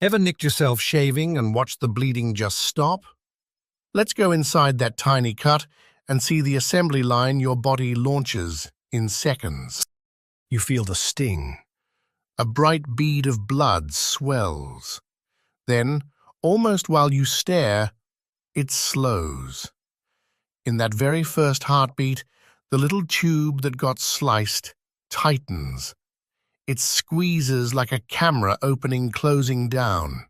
Ever nicked yourself shaving and watched the bleeding just stop? Let's go inside that tiny cut and see the assembly line your body launches in seconds. You feel the sting. A bright bead of blood swells. Then, almost while you stare, it slows. In that very first heartbeat, the little tube that got sliced tightens. It squeezes like a camera opening, closing down.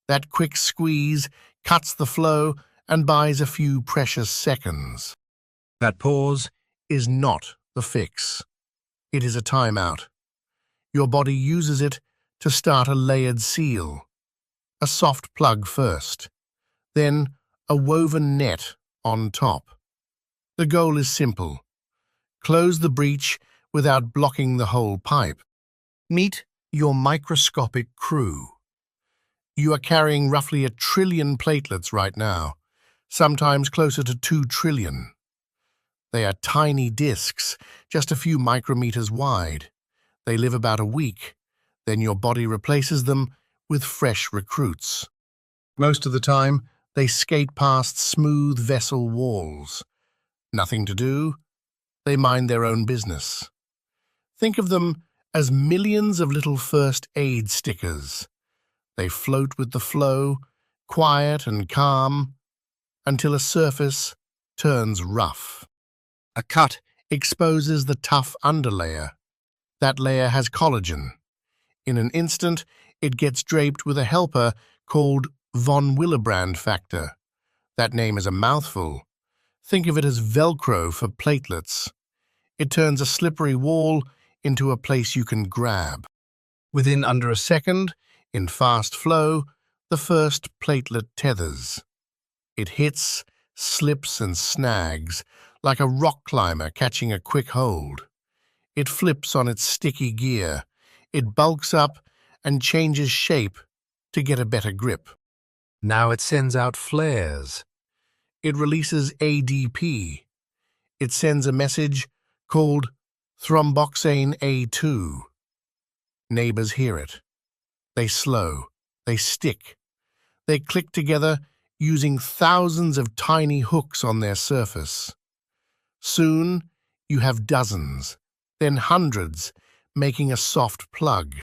That quick squeeze cuts the flow and buys a few precious seconds. That pause is not the fix. It is a timeout. Your body uses it to start a layered seal. A soft plug first, then a woven net on top. The goal is simple. Close the breach without blocking the whole pipe. Meet your microscopic crew. You are carrying roughly 1 trillion platelets right now, sometimes closer to 2 trillion. They are tiny discs, just a few micrometers wide. They live about a week. Then your body replaces them with fresh recruits. Most of the time, they skate past smooth vessel walls. Nothing to do. They mind their own business. Think of them as millions of little first aid stickers. They float with the flow, quiet and calm, until a surface turns rough. A cut exposes the tough underlayer. That layer has collagen. In an instant, it gets draped with a helper called von Willebrand factor. That name is a mouthful. Think of it as Velcro for platelets. It turns a slippery wall into a place you can grab. Within under a second, in fast flow, the first platelet tethers. It hits, slips and snags, like a rock climber catching a quick hold. It flips on its sticky gear. It bulks up and changes shape to get a better grip. Now it sends out flares. It releases ADP. It sends a message called thromboxane A2. Neighbors hear it. They slow. They stick. They click together using thousands of tiny hooks on their surface. Soon, you have dozens, then hundreds, making a soft plug.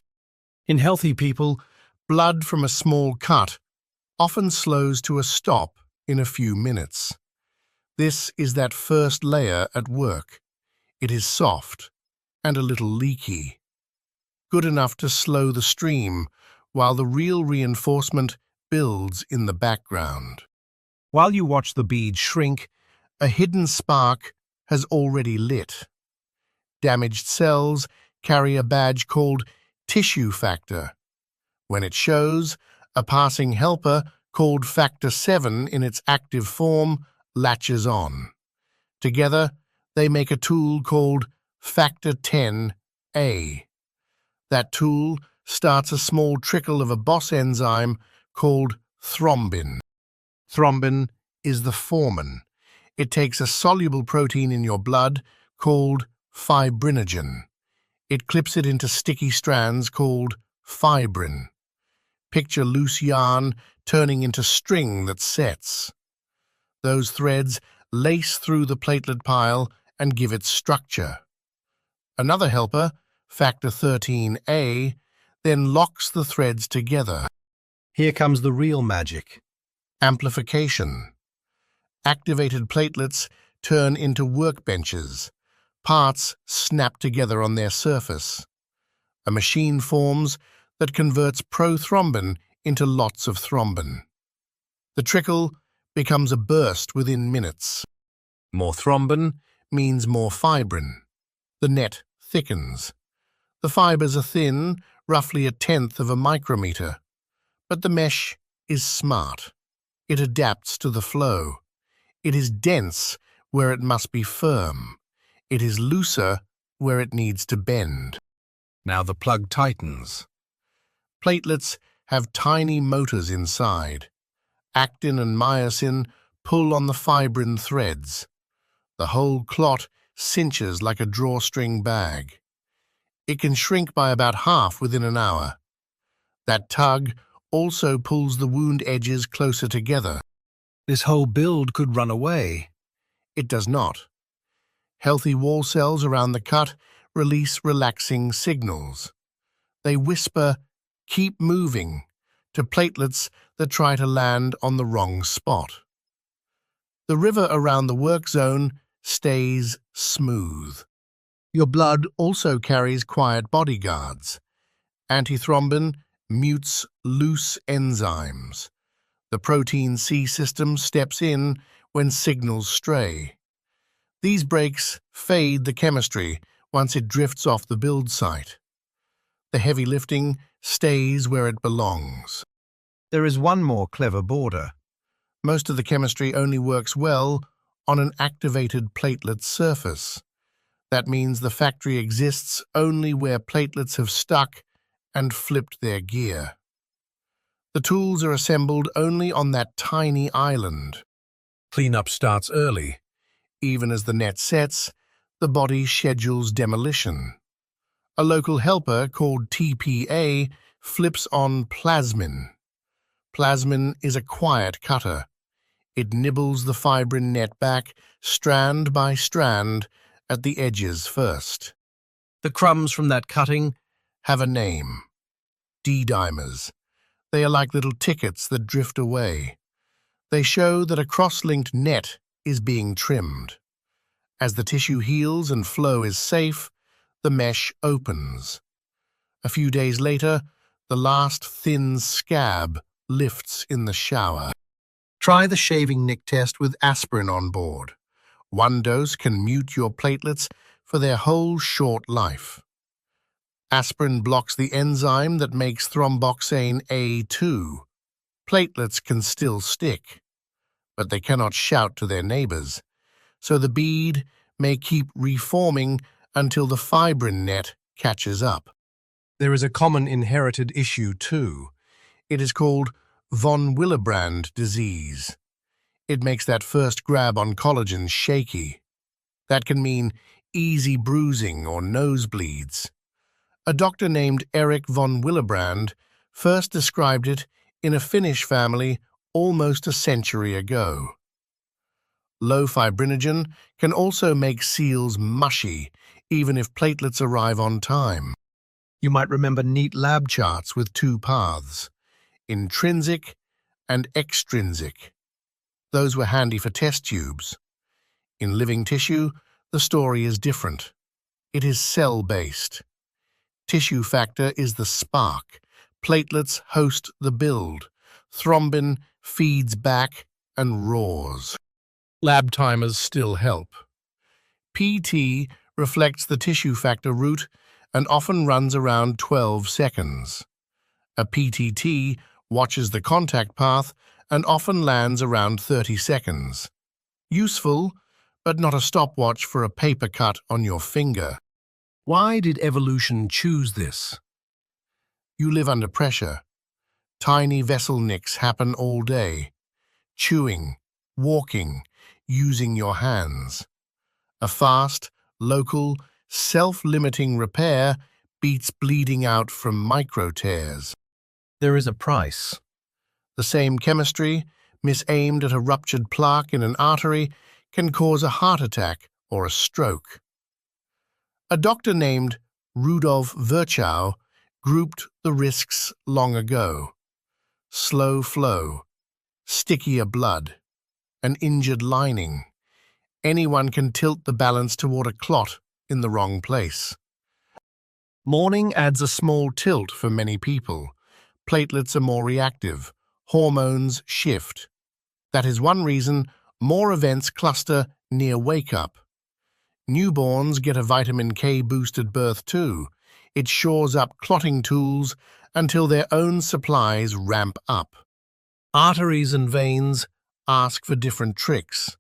In healthy people, blood from a small cut often slows to a stop in a few minutes. This is that first layer at work. It is soft and a little leaky, good enough to slow the stream while the real reinforcement builds in the background. While you watch the bead shrink, a hidden spark has already lit. Damaged cells carry a badge called tissue factor. When it shows, a passing helper called factor 7 in its active form latches on. Together, they make a tool called factor 10A. That tool starts a small trickle of a boss enzyme called thrombin. Thrombin is the foreman. It takes a soluble protein in your blood called fibrinogen. It clips it into sticky strands called fibrin. Picture loose yarn turning into string that sets. Those threads lace through the platelet pile and give it structure. Another helper, factor 13A, then locks the threads together. Here comes the real magic. Amplification. Activated platelets turn into workbenches. Parts snap together on their surface. A machine forms that converts prothrombin into lots of thrombin. The trickle becomes a burst within minutes. More thrombin means more fibrin. The net thickens. The fibers are thin, roughly 1/10 of a micrometer. But the mesh is smart. It adapts to the flow. It is dense where it must be firm. It is looser where it needs to bend. Now the plug tightens. Platelets have tiny motors inside. Actin and myosin pull on the fibrin threads. The whole clot cinches like a drawstring bag. It can shrink by about half within an hour. That tug also pulls the wound edges closer together. This whole build could run away. It does not. Healthy wall cells around the cut release relaxing signals. They whisper, "Keep moving," to platelets that try to land on the wrong spot. The river around the work zone stays smooth. Your blood also carries quiet bodyguards. Antithrombin mutes loose enzymes. The protein C system steps in when signals stray. These breaks fade the chemistry once it drifts off the build site. The heavy lifting stays where it belongs. There is one more clever border. Most of the chemistry only works well on an activated platelet surface. That means the factory exists only where platelets have stuck and flipped their gear. The tools are assembled only on that tiny island. Cleanup starts early. Even as the net sets, the body schedules demolition. A local helper called tPA flips on plasmin. Plasmin is a quiet cutter. It nibbles the fibrin net back, strand by strand, at the edges first. The crumbs from that cutting Have a name. D-dimers. They are like little tickets that drift away. They show that a cross-linked net is being trimmed. As the tissue heals and flow is safe, the mesh opens. A few days later, the last thin scab lifts in the shower. Try the shaving nick test with aspirin on board. One dose can mute your platelets for their whole short life. Aspirin blocks the enzyme that makes thromboxane A2. Platelets can still stick, but they cannot shout to their neighbors, so the bead may keep reforming until the fibrin net catches up. There is a common inherited issue too. It is called von Willebrand disease. It makes that first grab on collagen shaky. That can mean easy bruising or nosebleeds. A doctor named Erik von Willebrand first described it in a Finnish family almost a century ago. Low fibrinogen can also make seals mushy, even if platelets arrive on time. You might remember neat lab charts with two paths, intrinsic and extrinsic. Those were handy for test tubes. In living tissue, the story is different. It is cell-based. Tissue factor is the spark. Platelets host the build. Thrombin feeds back and roars. Lab timers still help. PT reflects the tissue factor route and often runs around 12 seconds. A PTT watches the contact path and often lands around 30 seconds. Useful, but not a stopwatch for a paper cut on your finger. Why did evolution choose this? You live under pressure. Tiny vessel nicks happen all day. Chewing, walking, using your hands. A fast, local, self-limiting repair beats bleeding out from micro tears. There is a price. The same chemistry, misaimed at a ruptured plaque in an artery, can cause a heart attack or a stroke. A doctor named Rudolf Virchow grouped the risks long ago. Slow flow, stickier blood, an injured lining. Anyone can tilt the balance toward a clot in the wrong place. Morning adds a small tilt for many people. Platelets are more reactive. Hormones shift. That is one reason more events cluster near wake-up. Newborns get a vitamin K-boosted birth too. It shores up clotting tools until their own supplies ramp up. Arteries and veins ask for different tricks.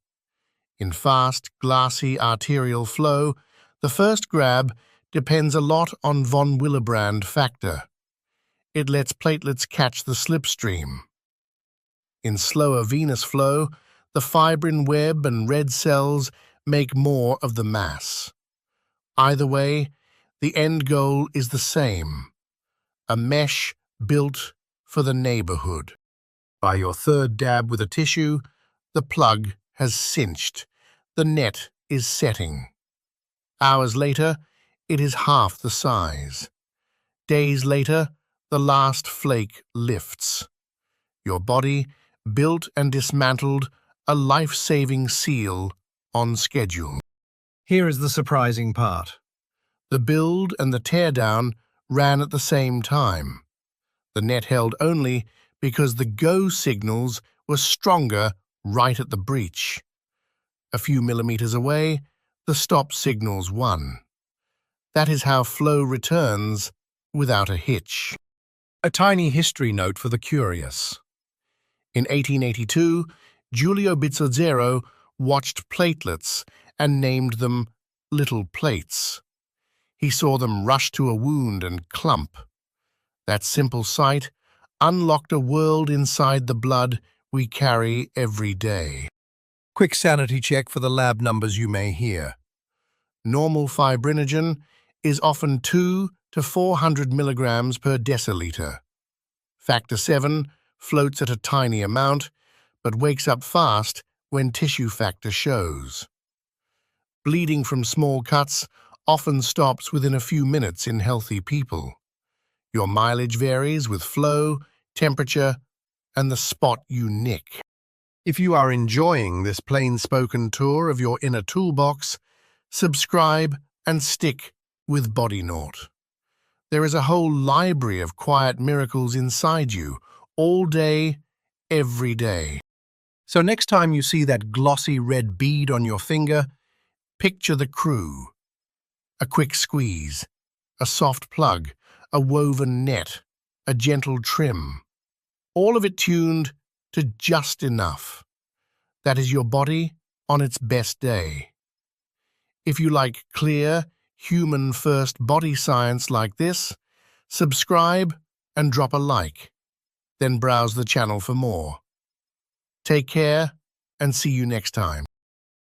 In fast, glassy arterial flow, the first grab depends a lot on von Willebrand factor. It lets platelets catch the slipstream. In slower venous flow, the fibrin web and red cells make more of the mass. Either way, the end goal is the same: a mesh built for the neighborhood. By your third dab with a tissue, the plug has cinched. The net is setting. Hours later, it is half the size. Days later, the last flake lifts. Your body, built and dismantled, a life-saving seal on schedule. Here is the surprising part. The build and the teardown ran at the same time. The net held only because the go signals were stronger right at the breach. A few millimeters away, the stop signals won. That is how flow returns without a hitch. A tiny history note for the curious. In 1882, Giulio Bizzozero watched platelets and named them little plates. He saw them rush to a wound and clump. That simple sight unlocked a world inside the blood we carry every day. Quick sanity check for the lab numbers you may hear. Normal fibrinogen is often 2 to 400 milligrams per deciliter. Factor 7 floats at a tiny amount, but wakes up fast when tissue factor shows. Bleeding from small cuts often stops within a few minutes in healthy people. Your mileage varies with flow, temperature, and the spot you nick. If you are enjoying this plain-spoken tour of your inner toolbox, subscribe and stick with Bodynaut. There is a whole library of quiet miracles inside you, all day, every day. So next time you see that glossy red bead on your finger, picture the crew. A quick squeeze, a soft plug, a woven net, a gentle trim. All of it tuned to just enough. That is your body on its best day. If you like clear, human-first body science like this, subscribe and drop a like. Then browse the channel for more. Take care and see you next time.